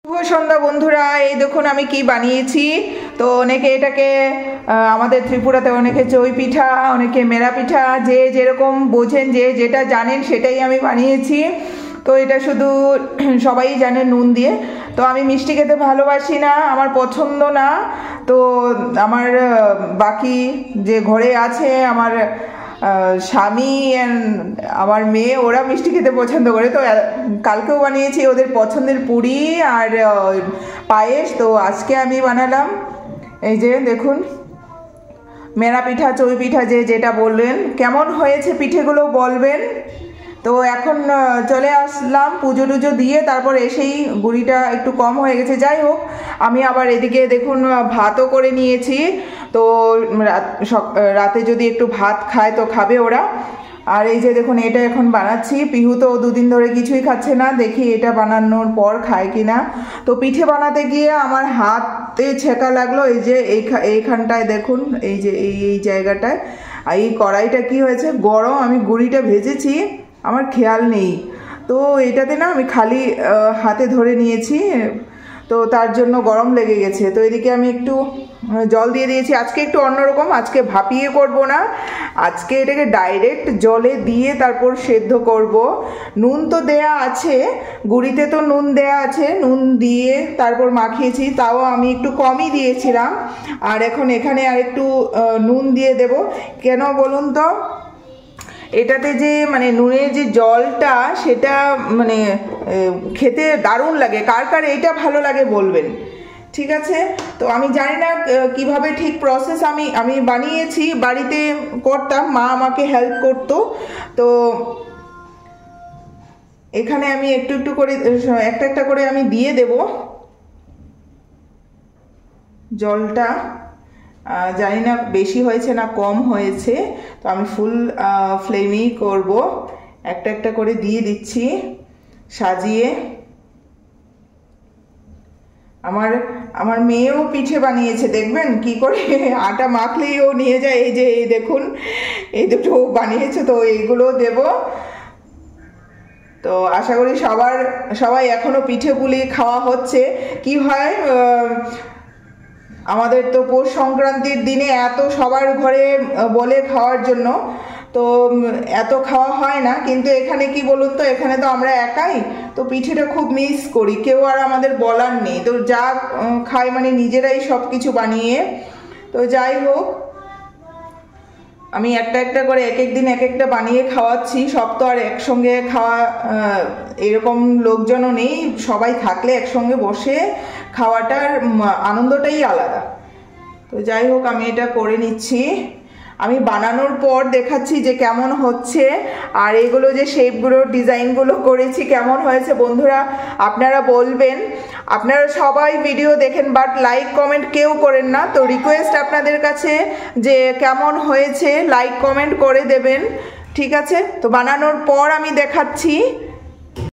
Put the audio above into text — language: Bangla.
শুভ সন্ধ্যা বন্ধুরা, এই দেখুন আমি কি বানিয়েছি। তো অনেকে এটাকে আমাদের ত্রিপুরাতে অনেকে চই পিঠা, অনেকে মেরা পিঠা, যে যেরকম বোঝেন, যে যেটা জানেন সেটাই আমি বানিয়েছি। তো এটা শুধু সবাই জানে নুন দিয়ে। তো আমি মিষ্টি খেতে ভালোবাসি না, আমার পছন্দ না। তো আমার বাকি যে ঘরে আছে আমার স্বামী অ্যান্ড আমার মেয়ে, ওরা মিষ্টি খেতে পছন্দ করে। তো কালকেও বানিয়েছি ওদের পছন্দের পুরি আর পায়েস। তো আজকে আমি বানালাম এই যে দেখুন মেরা পিঠা, চই পিঠা, যে যেটা বললেন। কেমন হয়েছে পিঠেগুলো বলবেন। তো এখন চলে আসলাম পুজো টুজো দিয়ে, তারপর এসেই গুড়িটা একটু কম হয়ে গেছে। যাই হোক, আমি আবার এদিকে দেখুন ভাতও করে নিয়েছি। তো রাতে যদি একটু ভাত খায় তো খাবে ওরা। আর এই যে দেখুন এটা এখন বানাচ্ছি। পিহু তো দুদিন ধরে কিছুই খাচ্ছে না, দেখি এটা বানানোর পর খায় কিনা। তো পিঠে বানাতে গিয়ে আমার হাতে ছেঁকা লাগলো, এই যে এইখানটায় দেখুন, এই যে এই জায়গাটায়। আর এই কড়াইটা কি হয়েছে গরম, আমি গুড়িটা ভেজেছি আমার খেয়াল নেই। তো এটাতে না আমি খালি হাতে ধরে নিয়েছি, তো তার জন্য গরম লেগে গেছে। তো এদিকে আমি একটু জল দিয়ে দিয়েছি। আজকে একটু অন্যরকম, আজকে ভাপিয়ে করব না, আজকে এটাকে ডাইরেক্ট জলে দিয়ে তারপর সেদ্ধ করব। নুন তো দেয়া আছে, গুড়িতে তো নুন দেয়া আছে, নুন দিয়ে তারপর মাখিয়েছি, তাও আমি একটু কমই দিয়েছিলাম। আর এখন এখানে আর একটু নুন দিয়ে দেব। কেন বলুন তো, এটাতে যে মানে নুনের যে জলটা, সেটা মানে খেতে দারুণ লাগে। কার কার এটা ভালো লাগে বলবেন, ঠিক আছে। তো আমি জানি না কিভাবে ঠিক প্রসেস, আমি বানিয়েছি, বাড়িতে করতাম, মা আমাকে হেল্প করতো। তো এখানে আমি একটু একটু করে একটা একটা করে আমি দিয়ে দেব জলটা। জানি না বেশি হয়েছে না কম হয়েছে, তো আমি ফুল ফ্লেমেই করব। একটা একটা করে দিয়ে দিচ্ছি সাজিয়ে। আমার মেয়েও পিঠে বানিয়েছে, দেখবেন কি করে আটা মাখলেই ও নিয়ে যায়। এই যে এই দেখুন, এই দুটো বানিয়েছে, তো এইগুলো দেব। তো আশা করি সবাই এখনো পিঠে পুলি খাওয়া হচ্ছে। কি হয়, আমাদের তো পৌষ সংক্রান্তির দিনে এত সবার ঘরে বলে খাওয়ার জন্য, তো এত খাওয়া হয় না। কিন্তু এখানে কি বলুন তো, এখানে তো আমরা একাই, তো পিঠেটা খুব মিস করি, কেউ আর আমাদের বলার নেই। তো যা খাই মানে নিজেরাই সব কিছু বানিয়ে। তো যাই হোক, আমি একটা একটা করে এক এক দিন এক একটা বানিয়ে খাওয়াচ্ছি। সব তো আর একসঙ্গে খাওয়া এরকম লোকজনও নেই, সবাই থাকলে একসঙ্গে বসে খাওয়াটার আনন্দটাই আলাদা। তো যাই হোক, আমি এটা করে নিচ্ছি। আমি বানানোর পর দেখাচ্ছি যে কেমন হচ্ছে। আর এগুলো যে শেপগুলো, ডিজাইনগুলো করেছি কেমন হয়েছে বন্ধুরা আপনারা বলবেন। আপনারা সবাই ভিডিও দেখেন, বাট লাইক কমেন্ট কেউ করেন না। তো রিকোয়েস্ট আপনাদের কাছে যে কেমন হয়েছে লাইক কমেন্ট করে দেবেন, ঠিক আছে। তো বানানোর পর আমি দেখাচ্ছি।